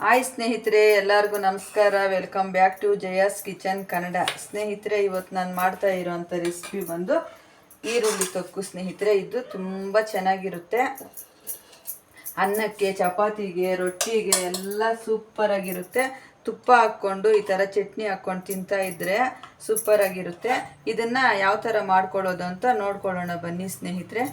Hi ಸ್ನೇಹಿತರೆ, ಎಲ್ಲರಿಗೂ ನಮಸ್ಕಾರ. Welcome back to Jaya's kitchen Kannada. ಸ್ನೇಹಿತರೆ, ಇವತ್ತು ನಾನು ಮಾಡ್ತಾ ಇರೋವಂಥ ರೆಸಿಪಿ ಬಂದು ಈರುಳ್ಳಿ ತೊಕ್ಕು. ಸ್ನೇಹಿತರೆ, ಇದು ತುಂಬ ಚೆನ್ನಾಗಿರುತ್ತೆ. ಅನ್ನಕ್ಕೆ, ಚಪಾತಿಗೆ, ರೊಟ್ಟಿಗೆ ಎಲ್ಲ ಸೂಪರಾಗಿರುತ್ತೆ. ತುಪ್ಪ ಹಾಕ್ಕೊಂಡು ಈ ಥರ ಚಟ್ನಿ ಹಾಕ್ಕೊಂಡು ತಿಂತಾ ಇದ್ದರೆ ಸೂಪರಾಗಿರುತ್ತೆ. ಇದನ್ನು ಯಾವ ಥರ ಮಾಡ್ಕೊಳ್ಳೋದು ಅಂತ ನೋಡ್ಕೊಳ್ಳೋಣ ಬನ್ನಿ ಸ್ನೇಹಿತರೆ.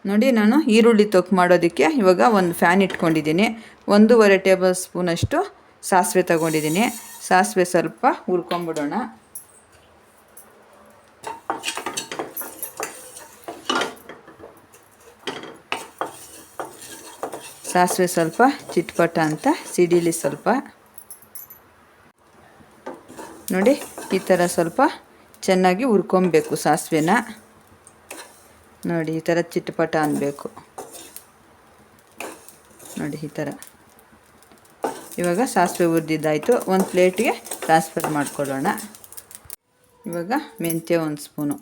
ನೋಡಿ, ನಾನು ಈರುಳ್ಳಿ ತೊಕ್ಕು ಮಾಡೋದಕ್ಕೆ ಇವಾಗ ಒಂದು ಫ್ಯಾನ್ ಇಟ್ಕೊಂಡಿದ್ದೀನಿ. 1.5 ಟೇಬಲ್ ಸ್ಪೂನಷ್ಟು ಸಾಸಿವೆ ತಗೊಂಡಿದ್ದೀನಿ. ಸಾಸಿವೆ ಸ್ವಲ್ಪ ಹುರ್ಕೊಂಬಿಡೋಣ. ಸಾಸಿವೆ ಸ್ವಲ್ಪ ಚಿಟ್ಪಟ ಅಂತ ಸಿಡಿಲಿ ಸ್ವಲ್ಪ. ನೋಡಿ, ಈ ಥರ ಸ್ವಲ್ಪ ಚೆನ್ನಾಗಿ ಹುರ್ಕೊಬೇಕು ಸಾಸಿವೆನ. ನೋಡಿ, ಈ ಥರ ಚಿಟ್ಪಟ ಅನ್ನಬೇಕು. ನೋಡಿ, ಈ ಥರ. ಇವಾಗ ಸಾಸಿವೆ ಹುರಿದಿದ್ದಾಯಿತು. ಒಂದು ಪ್ಲೇಟ್ಗೆ ಟ್ರಾನ್ಸ್ಫರ್ ಮಾಡ್ಕೊಳ್ಳೋಣ. ಇವಾಗ ಮೆಂತ್ಯ 1 ಸ್ಪೂನು,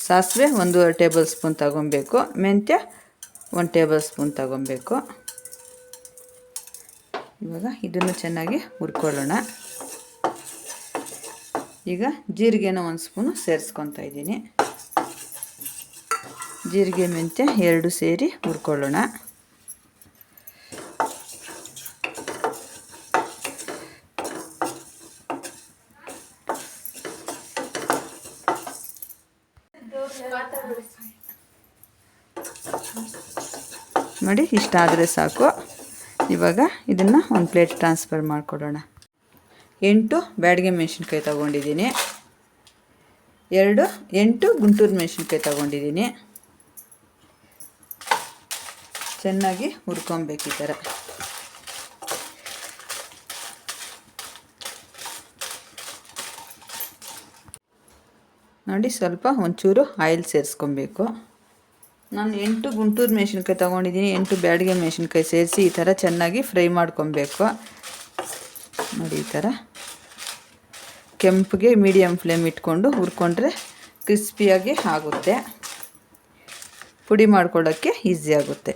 ಸಾಸಿವೆ 1.5 ಟೇಬಲ್ ಸ್ಪೂನ್ ತಗೊಬೇಕು, ಮೆಂತ್ಯ 1 ಟೇಬಲ್ ಸ್ಪೂನ್ ತಗೊಬೇಕು. ಇವಾಗ ಇದನ್ನು ಚೆನ್ನಾಗಿ ಹುರ್ಕೊಳ್ಳೋಣ. ಈಗ ಜೀರಿಗೆನ 1 ಸ್ಪೂನು ಸೇರಿಸ್ಕೊತಾ ಇದ್ದೀನಿ. ಜೀರಿಗೆ ಮೆಂತ್ಯ 2 ಸೇರಿ ಹುರ್ಕೊಳ್ಳೋಣ. ನೋಡಿ, ಇಷ್ಟಾದರೆ ಸಾಕು. ಇವಾಗ ಇದನ್ನು ಒಂದು ಪ್ಲೇಟ್ ಟ್ರಾನ್ಸ್ಫರ್ ಮಾಡ್ಕೊಳ್ಳೋಣ. 8 ಬ್ಯಾಡಗೆ ಮೆಣಸಿನ್ಕಾಯಿ ತಗೊಂಡಿದ್ದೀನಿ. 8 ಗುಂಟೂರು ಮೆಣಸಿನ್ಕಾಯಿ ತಗೊಂಡಿದ್ದೀನಿ. ಚೆನ್ನಾಗಿ ಹುರ್ಕೊಬೇಕು ಈ ಥರ. ನೋಡಿ, ಸ್ವಲ್ಪ ಒಂಚೂರು ಆಯಿಲ್ ಸೇರಿಸ್ಕೊಬೇಕು. ನಾನು 8 ಗುಂಟೂರು ಮೆಣಸಿನ್ಕಾಯಿ ತೊಗೊಂಡಿದ್ದೀನಿ. 8 ಬ್ಯಾಡಗೆ ಮೆಣಸಿನ್ಕಾಯಿ ಸೇರಿಸಿ ಈ ಥರ ಚೆನ್ನಾಗಿ ಫ್ರೈ ಮಾಡ್ಕೊಬೇಕು. ನೋಡಿ, ಈ ಥರ ಕೆಂಪಿಗೆ ಮೀಡಿಯಮ್ ಫ್ಲೇಮ್ ಇಟ್ಕೊಂಡು ಹುರ್ಕೊಂಡ್ರೆ ಕ್ರಿಸ್ಪಿಯಾಗಿ ಆಗುತ್ತೆ. ಪುಡಿ ಮಾಡ್ಕೊಳ್ಳೋಕ್ಕೆ ಈಸಿ ಆಗುತ್ತೆ.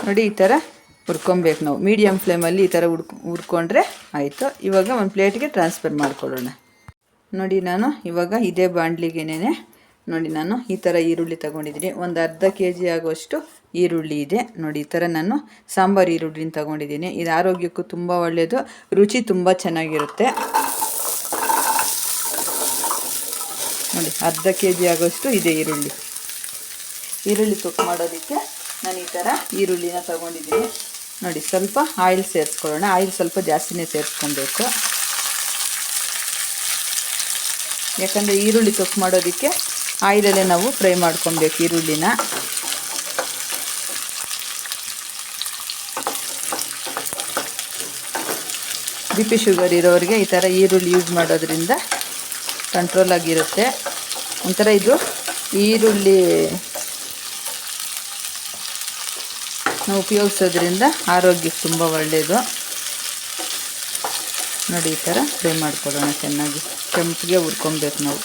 ನೋಡಿ, ಈ ಥರ ಹುರ್ಕೊಬೇಕು ನಾವು. ಮೀಡಿಯಮ್ ಫ್ಲೇಮಲ್ಲಿ ಈ ಥರ ಹುರ್ಕೊಂಡ್ರೆ ಆಯಿತು. ಇವಾಗ ಒಂದು ಪ್ಲೇಟ್ಗೆ ಟ್ರಾನ್ಸ್ಫರ್ ಮಾಡ್ಕೊಳ್ಳೋಣ. ನೋಡಿ, ನಾನು ಇವಾಗ ಇದೇ ಬಾಣಲಿಗೆನೇ ನೋಡಿ ನಾನು ಈ ಥರ ಈರುಳ್ಳಿ ತಗೊಂಡಿದ್ದೀನಿ. ಒಂದು ಅರ್ಧ kg ಆಗುವಷ್ಟು ಈರುಳ್ಳಿ ಇದೆ. ನೋಡಿ, ಈ ಥರ ನಾನು ಸಾಂಬಾರು ಈರುಳ್ಳಿನ ತಗೊಂಡಿದ್ದೀನಿ. ಇದು ಆರೋಗ್ಯಕ್ಕೂ ತುಂಬ ಒಳ್ಳೆಯದು, ರುಚಿ ತುಂಬ ಚೆನ್ನಾಗಿರುತ್ತೆ. ನೋಡಿ, ಅರ್ಧ kg ಆಗೋಷ್ಟು ಇದೆ ಈರುಳ್ಳಿ ತೊಕ್ಕು ಮಾಡೋದಕ್ಕೆ ನಾನು ಈ ಥರ ಈರುಳ್ಳಿನ ತಗೊಂಡಿದ್ದೀನಿ. ನೋಡಿ, ಸ್ವಲ್ಪ ಆಯಿಲ್ ಸೇರಿಸ್ಕೊಳ್ಳೋಣ. ಆಯಿಲ್ ಸ್ವಲ್ಪ ಜಾಸ್ತಿನೇ ಸೇರಿಸ್ಕೊಬೇಕು. ಯಾಕಂದರೆ ಈರುಳ್ಳಿ ತೊಕ್ಕು ಮಾಡೋದಕ್ಕೆ ಆಯಿಲಲ್ಲೇ ನಾವು ಫ್ರೈ ಮಾಡ್ಕೊಬೇಕು ಈರುಳ್ಳಿನ. ಬಿ ಪಿ ಶುಗರ್ ಇರೋರಿಗೆ ಈ ಥರ ಈರುಳ್ಳಿ ಯೂಸ್ ಮಾಡೋದ್ರಿಂದ ಕಂಟ್ರೋಲ್ ಆಗಿರುತ್ತೆ. ಒಂಥರ ಇದು ಈರುಳ್ಳಿ ನಾವು ಉಪಯೋಗಿಸೋದ್ರಿಂದ ಆರೋಗ್ಯಕ್ಕೆ ತುಂಬ ಒಳ್ಳೆಯದು. ನೋಡಿ, ಈ ಥರ ಫ್ರೈ ಮಾಡ್ಕೊಳ್ಳೋಣ. ಚೆನ್ನಾಗಿ ಕೆಂಪಿಗೆ ಹುರ್ಕೊಬೇಕು ನಾವು.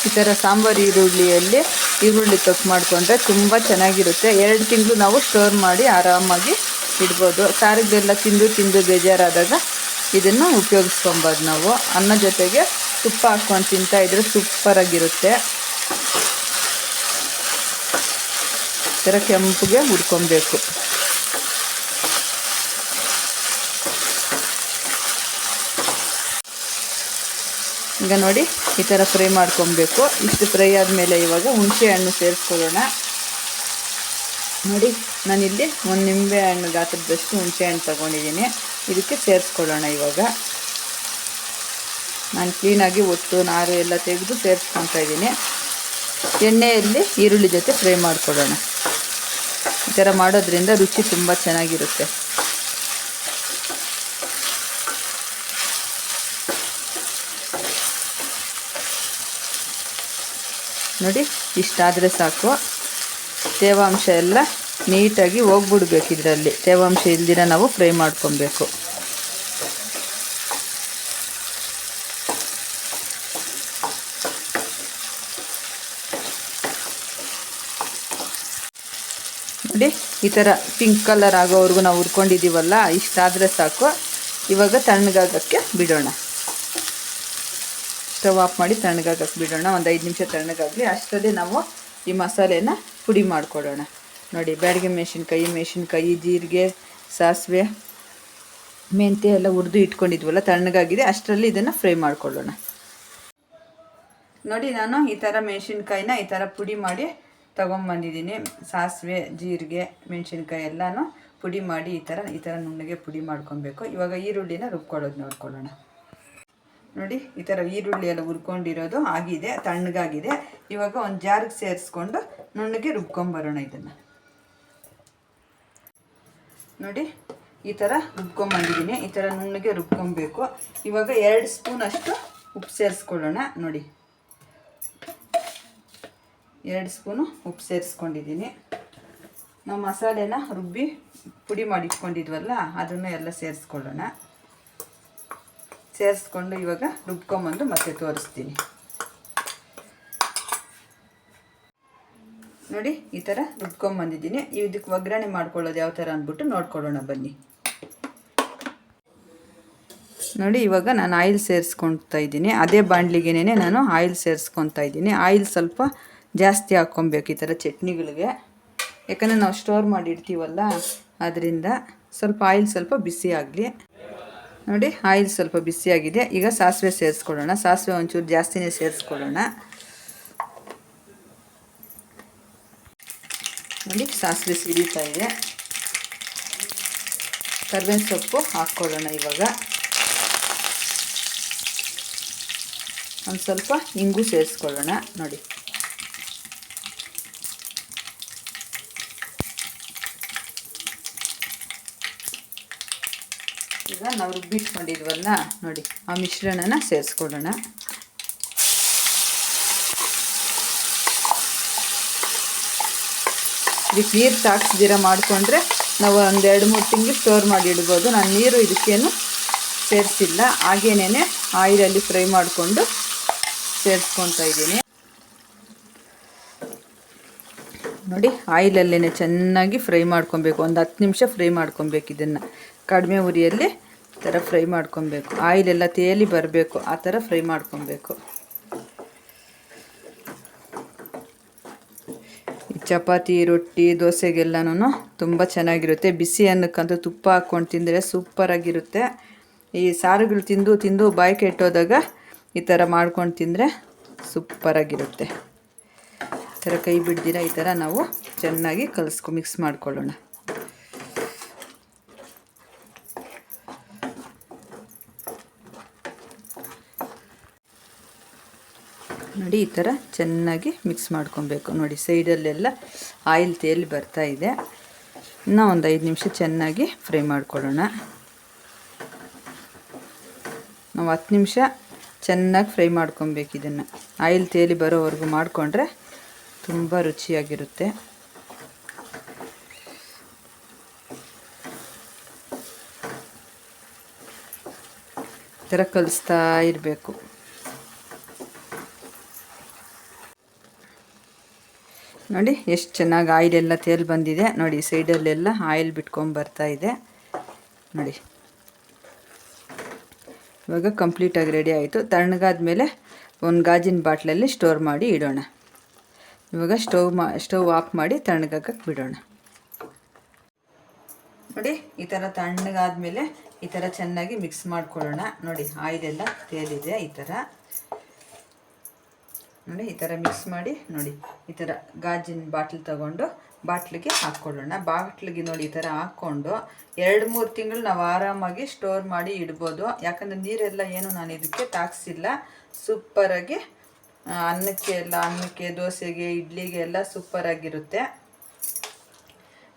ಈ ಥರ ಸಾಂಬಾರು ಈರುಳ್ಳಿ ತೊಕ್ಕು ಮಾಡಿಕೊಂಡ್ರೆ ತುಂಬ ಚೆನ್ನಾಗಿರುತ್ತೆ. 2 ತಿಂಗಳು ನಾವು ಸ್ಟೋರ್ ಮಾಡಿ ಆರಾಮಾಗಿ ಇಡ್ಬೋದು. ಸಾರಿಗೆಲ್ಲ ತಿಂದು ಬೇಜಾರಾದಾಗ ಇದನ್ನು ಉಪಯೋಗಿಸ್ಕೊಬೋದು ನಾವು. ಅನ್ನ ಜೊತೆಗೆ ತುಪ್ಪ ಹಾಕ್ಕೊಂಡು ತಿಂತಾಯಿದ್ರೆ ಸೂಪರಾಗಿರುತ್ತೆ. ಈ ಥರ ಕೆಂಪಿಗೆ ಹುರ್ಕೊಬೇಕು. ಈಗ ನೋಡಿ, ಈ ಥರ ಫ್ರೈ ಮಾಡ್ಕೊಬೇಕು. ಇಷ್ಟು ಫ್ರೈ ಆದಮೇಲೆ ಇವಾಗ ಹುಣಸೆ ಹಣ್ಣು ಸೇರಿಸ್ಕೊಳ್ಳೋಣ. ನೋಡಿ, ನಾನಿಲ್ಲಿ 1 ನಿಂಬೆ ಹಣ್ಣು ಗಾತ್ರದಷ್ಟು ಹುಣಸೆ ಹಣ್ಣು ತಗೊಂಡಿದ್ದೀನಿ. ಇದಕ್ಕೆ ಸೇರಿಸ್ಕೊಳ್ಳೋಣ. ಇವಾಗ ನಾನು ಕ್ಲೀನಾಗಿ ಒಟ್ಟು ನಾರು ಎಲ್ಲ ತೆಗೆದು ಸೇರಿಸ್ಕೊತಾ ಇದ್ದೀನಿ. ಎಣ್ಣೆಯಲ್ಲಿ ಈರುಳ್ಳಿ ಜೊತೆ ಫ್ರೈ ಮಾಡ್ಕೊಳ್ಳೋಣ. ಈ ಥರ ಮಾಡೋದ್ರಿಂದ ರುಚಿ ತುಂಬ ಚೆನ್ನಾಗಿರುತ್ತೆ. ನೋಡಿ ಇಷ್ಟಾದರೆ ಸಾಕು. ತೇವಾಂಶ ಎಲ್ಲ ನೀಟಾಗಿ ಹೋಗ್ಬಿಡ್ಬೇಕು. ಇದರಲ್ಲಿ ತೇವಾಂಶ ಇಲ್ದಿರ ನಾವು ಫ್ರೈ ಮಾಡ್ಕೊಬೇಕು. ನೋಡಿ ಈ ಥರ ಪಿಂಕ್ ಕಲರ್ ಆಗೋವರೆಗೂ ನಾವು ಹುರ್ಕೊಂಡಿದ್ದೀವಲ್ಲ, ಇಷ್ಟಾದರೆ ಸಾಕು. ಇವಾಗ ತಣ್ಣಗಾಗಕ್ಕೆ ಬಿಡೋಣ. ಸ್ಟವ್ ಆಫ್ ಮಾಡಿ ತಣ್ಣಗಾಗಕ್ಕೆ ಬಿಡೋಣ. ಒಂದು 5 ನಿಮಿಷ ತಣ್ಣಗಾಗಲಿ. ಅಷ್ಟರಲ್ಲಿ ನಾವು ಈ ಮಸಾಲೆನ ಪುಡಿ ಮಾಡಿಕೊಡೋಣ. ನೋಡಿ ಬ್ಯಾಡಗಿ ಮೆಣಸಿನ್ಕಾಯಿ, ಜೀರಿಗೆ, ಸಾಸಿವೆ, ಮೆಂತ್ಯ ಎಲ್ಲ ಹುರಿದು ಇಟ್ಕೊಂಡಿದ್ವಲ್ಲ, ತಣ್ಣಗಾಗಿದೆ. ಅಷ್ಟರಲ್ಲಿ ಇದನ್ನು ಫ್ರೈ ಮಾಡ್ಕೊಳ್ಳೋಣ. ನೋಡಿ ನಾನು ಈ ಥರ ಮೆಣಸಿನ್ಕಾಯಿನ ಈ ಥರ ಪುಡಿ ಮಾಡಿ ತೊಗೊಂಬಂದಿದ್ದೀನಿ. ಸಾಸಿವೆ, ಜೀರಿಗೆ, ಮೆಣಸಿನ್ಕಾಯಿ ಎಲ್ಲನೂ ಪುಡಿ ಮಾಡಿ ಈ ಥರ ನುಣ್ಣಗೆ ಪುಡಿ ಮಾಡ್ಕೊಬೇಕು. ಇವಾಗ ಈರುಳ್ಳಿನ ರುಬ್ಕೊಳ್ಳೋದು ನೋಡ್ಕೊಳ್ಳೋಣ. ನೋಡಿ ಈ ಥರ ಈರುಳ್ಳಿ ಎಲ್ಲ ಹುರ್ಕೊಂಡಿರೋದು ಆಗಿದೆ, ತಣ್ಣಗಾಗಿದೆ. ಇವಾಗ ಒಂದು ಜಾರಿಗೆ ಸೇರಿಸ್ಕೊಂಡು ನುಣ್ಣಗೆ ರುಬ್ಕೊಂಬರೋಣ. ಇದನ್ನು ನೋಡಿ ಈ ಥರ ರುಬ್ಕೊಂಬಂದಿದ್ದೀನಿ. ಈ ಥರ ನುಣ್ಣಗೆ ರುಬ್ಕೊಬೇಕು. ಇವಾಗ 2 ಸ್ಪೂನ್ ಅಷ್ಟು ಉಪ್ಪು ಸೇರಿಸ್ಕೊಳ್ಳೋಣ. ನೋಡಿ 2 ಸ್ಪೂನು ಉಪ್ಪು ಸೇರಿಸ್ಕೊಂಡಿದ್ದೀನಿ. ನಾವು ಮಸಾಲೆನ ರುಬ್ಬಿ ಪುಡಿ ಮಾಡಿ ಇಟ್ಕೊಂಡಿದ್ವಲ್ಲ, ಅದನ್ನು ಎಲ್ಲ ಸೇರಿಸ್ಕೊಳ್ಳೋಣ. ಸೇರಿಸ್ಕೊಂಡು ಇವಾಗ ರುಬ್ಕೊಂಬಂದು ಮತ್ತೆ ತೋರಿಸ್ತೀನಿ. ನೋಡಿ ಈ ಥರ ರುಬ್ಕೊಂಬಂದಿದ್ದೀನಿ. ಇದಕ್ಕೆ ಒಗ್ಗರಣೆ ಮಾಡ್ಕೊಳ್ಳೋದು ಯಾವ ಥರ ಅಂದ್ಬಿಟ್ಟು ನೋಡ್ಕೊಳ್ಳೋಣ ಬನ್ನಿ. ನೋಡಿ ಇವಾಗ ನಾನು ಆಯಿಲ್ ಸೇರಿಸ್ಕೊಳ್ತಾ ಇದ್ದೀನಿ. ಅದೇ ಬಾಣಲಿಗೆನೇ ನಾನು ಆಯಿಲ್ ಸೇರಿಸ್ಕೊತಾ ಇದ್ದೀನಿ. ಆಯಿಲ್ ಸ್ವಲ್ಪ ಜಾಸ್ತಿ ಹಾಕ್ಕೊಬೇಕು ಈ ಥರ ಚಟ್ನಿಗಳಿಗೆ. ಯಾಕಂದರೆ ನಾವು ಸ್ಟೋರ್ ಮಾಡಿ ಇಡ್ತೀವಲ್ಲ, ಅದರಿಂದ ಸ್ವಲ್ಪ ಆಯಿಲ್ ಸ್ವಲ್ಪ ಬಿಸಿ ಆಗಲಿ. ನೋಡಿ ಆಯಿಲ್ ಸ್ವಲ್ಪ ಬಿಸಿಯಾಗಿದೆ. ಈಗ ಸಾಸಿವೆ ಸೇರಿಸ್ಕೊಳ್ಳೋಣ. ಸಾಸಿವೆ ಒಂಚೂರು ಜಾಸ್ತಿನೇ ಸೇರಿಸ್ಕೊಳ್ಳೋಣ. ನೋಡಿ ಸಾಸಿವೆ ಸಿಡಿತಾ ಇದೆ. ಕರಿಬೇವಿನ ಸೊಪ್ಪು ಹಾಕ್ಕೊಳ್ಳೋಣ. ಇವಾಗ ಒಂದು ಸ್ವಲ್ಪ ಇಂಗು ಸೇರಿಸ್ಕೊಳ್ಳೋಣ. ನೋಡಿ ಈಗ ನಾವು ರುಬ್ಬಿಟ್ಕೊಂಡಿದ್ವಲ್ಲ, ನೋಡಿ ಆ ಮಿಶ್ರಣನ ಸೇರಿಸ್ಕೊಳ್ಳೋಣ. ಇದಕ್ಕೆ ನೀರು ತಾಗಿಸ್ದಿರ ಮಾಡಿಕೊಂಡ್ರೆ ನಾವು ಒಂದು 2-3 ತಿಂಗಳು ಸ್ಟೋರ್ ಮಾಡಿ ಇಡ್ಬೋದು. ನಾನು ನೀರು ಇದಕ್ಕೇನು ಸೇರಿಸಿಲ್ಲ, ಹಾಗೇನೇ ಆಯಿಲಲ್ಲಿ ಫ್ರೈ ಮಾಡಿಕೊಂಡು ಸೇರಿಸ್ಕೊತಾ ಇದ್ದೀನಿ. ನೋಡಿ ಆಯಿಲಲ್ಲೇ ಚೆನ್ನಾಗಿ ಫ್ರೈ ಮಾಡ್ಕೊಬೇಕು. ಒಂದು 10 ನಿಮಿಷ ಫ್ರೈ ಮಾಡ್ಕೊಬೇಕು. ಇದನ್ನು ಕಡಿಮೆ ಉರಿಯಲ್ಲಿ ಈ ಥರ ಫ್ರೈ ಮಾಡ್ಕೊಬೇಕು. ಆಯಿಲೆಲ್ಲ ತೇಲಿ ಬರಬೇಕು, ಆ ಥರ ಫ್ರೈ ಮಾಡ್ಕೊಬೇಕು. ಈ ಚಪಾತಿ, ರೊಟ್ಟಿ, ದೋಸೆಗೆಲ್ಲನೂ ತುಂಬ ಚೆನ್ನಾಗಿರುತ್ತೆ. ಬಿಸಿ ಅನ್ನಕ್ಕಂತೂ ತುಪ್ಪ ಹಾಕ್ಕೊಂಡು ತಿಂದರೆ ಸೂಪರಾಗಿರುತ್ತೆ. ಈ ಸಾರುಗಳು ತಿಂದು ತಿಂದು ಬಾಯಿ ಕೆಟ್ಟೋದಾಗ ಈ ಥರ ಮಾಡ್ಕೊಂಡು ತಿಂದರೆ ಸೂಪರಾಗಿರುತ್ತೆ. ಈ ಥರ ಕೈ ಬಿಡ್ದಿರ ಈ ಥರ ನಾವು ಚೆನ್ನಾಗಿ ಮಿಕ್ಸ್ ಮಾಡ್ಕೊಳ್ಳೋಣ. ನೋಡಿ ಈ ಥರ ಚೆನ್ನಾಗಿ ಮಿಕ್ಸ್ ಮಾಡ್ಕೊಬೇಕು. ನೋಡಿ ಸೈಡಲ್ಲೆಲ್ಲ ಆಯಿಲ್ ತೇಲಿ ಬರ್ತಾ ಇದೆ. ಇನ್ನೂ ಒಂದು 5 ನಿಮಿಷ ಚೆನ್ನಾಗಿ ಫ್ರೈ ಮಾಡ್ಕೊಳ್ಳೋಣ. ನಾವು 10 ನಿಮಿಷ ಚೆನ್ನಾಗಿ ಫ್ರೈ ಮಾಡ್ಕೊಬೇಕು. ಇದನ್ನು ಆಯಿಲ್ ತೇಲಿ ಬರೋವರೆಗೂ ಮಾಡಿಕೊಂಡ್ರೆ ತುಂಬ ರುಚಿಯಾಗಿರುತ್ತೆ. ಈ ಥರ ಕಲಿಸ್ತಾ ಇರಬೇಕು. ನೋಡಿ ಎಷ್ಟು ಚೆನ್ನಾಗಿ ಆಯಿಲೆಲ್ಲ ತೇಲಿ ಬಂದಿದೆ. ನೋಡಿ ಸೈಡಲ್ಲೆಲ್ಲ ಆಯಿಲ್ ಬಿಟ್ಕೊಂಡು ಬರ್ತಾ ಇದೆ. ನೋಡಿ ಇವಾಗ ಕಂಪ್ಲೀಟಾಗಿ ರೆಡಿ ಆಯಿತು. ತಣ್ಣಗಾದ ಮೇಲೆ ಒಂದು ಗಾಜಿನ ಬಾಟ್ಲಲ್ಲಿ ಸ್ಟೋರ್ ಮಾಡಿ ಇಡೋಣ. ಇವಾಗ ಸ್ಟವ್ ಆಫ್ ಮಾಡಿ ತಣ್ಣಗಾಗಕ್ಕೆ ಬಿಡೋಣ. ನೋಡಿ ಈ ಥರ ತಣ್ಣಗಾದ್ಮೇಲೆ ಈ ಥರ ಚೆನ್ನಾಗಿ ಮಿಕ್ಸ್ ಮಾಡ್ಕೊಳ್ಳೋಣ. ನೋಡಿ ಆಯಿಲೆಲ್ಲ ತೇಲಿದೆ. ಈ ಥರ ನೋಡಿ ಈ ಥರ ಮಿಕ್ಸ್ ಮಾಡಿ, ನೋಡಿ ಈ ಥರ ಗಾಜಿನ ಬಾಟ್ಲ್ ತಗೊಂಡು ಬಾಟ್ಲಿಗೆ ಹಾಕ್ಕೊಳ್ಳೋಣ. ಬಾಟ್ಲಿಗೆ ನೋಡಿ ಈ ಥರ ಹಾಕ್ಕೊಂಡು 2-3 ತಿಂಗಳು ನಾವು ಆರಾಮಾಗಿ ಸ್ಟೋರ್ ಮಾಡಿ ಇಡ್ಬೋದು. ಯಾಕಂದರೆ ನೀರೆಲ್ಲ ಏನು ನಾನು ಇದಕ್ಕೆ ತಾಗಿಸಿಲ್ಲ. ಸೂಪರಾಗಿ ಅನ್ನಕ್ಕೆ, ದೋಸೆಗೆ, ಇಡ್ಲಿಗೆ ಎಲ್ಲ ಸೂಪರಾಗಿರುತ್ತೆ.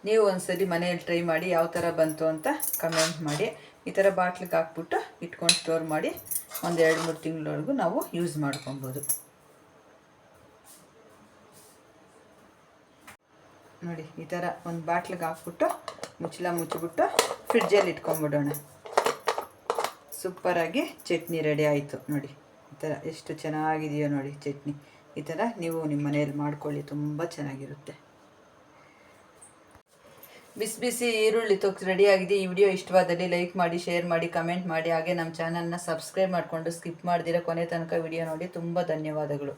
ನೀವು ಒಂದ್ಸರಿ ಮನೆಯಲ್ಲಿ ಟ್ರೈ ಮಾಡಿ ಯಾವ ಥರ ಬಂತು ಅಂತ ಕಮೆಂಟ್ ಮಾಡಿ. ಈ ಥರ ಬಾಟ್ಲಿಗೆ ಹಾಕ್ಬಿಟ್ಟು ಇಟ್ಕೊಂಡು ಸ್ಟೋರ್ ಮಾಡಿ ಒಂದು 2-3 ತಿಂಗಳವರೆಗೂ ನಾವು ಯೂಸ್ ಮಾಡ್ಕೊಬೋದು. ನೋಡಿ ಈ ಥರ ಒಂದು ಬಾಟ್ಲಿಗೆ ಹಾಕ್ಬಿಟ್ಟು ಮುಚ್ಚಳ ಮುಚ್ಚಿಬಿಟ್ಟು ಫ್ರಿಡ್ಜಲ್ಲಿ ಇಟ್ಕೊಂಬಿಡೋಣ. ಸೂಪರಾಗಿ ಚಟ್ನಿ ರೆಡಿ ಆಯಿತು ನೋಡಿ. ಈ ಥರ ಎಷ್ಟು ಚೆನ್ನಾಗಿದೆಯೋ ನೋಡಿ ಚಟ್ನಿ. ಈ ಥರ ನೀವು ನಿಮ್ಮ ಮನೆಯಲ್ಲಿ ಮಾಡ್ಕೊಳ್ಳಿ, ತುಂಬ ಚೆನ್ನಾಗಿರುತ್ತೆ. ಬಿಸಿ ಬಿಸಿ ಈರುಳ್ಳಿ ತೊಕ್ಕು ರೆಡಿಯಾಗಿದೆ. ಈ ವಿಡಿಯೋ ಇಷ್ಟವಾದಲ್ಲಿ ಲೈಕ್ ಮಾಡಿ, ಶೇರ್ ಮಾಡಿ, ಕಮೆಂಟ್ ಮಾಡಿ. ಹಾಗೆ ನಮ್ಮ ಚಾನಲ್ನ ಸಬ್ಸ್ಕ್ರೈಬ್ ಮಾಡಿಕೊಂಡು ಸ್ಕಿಪ್ ಮಾಡ್ದಿರ ಕೊನೆ ತನಕ ವಿಡಿಯೋ ನೋಡಿ. ತುಂಬ ಧನ್ಯವಾದಗಳು.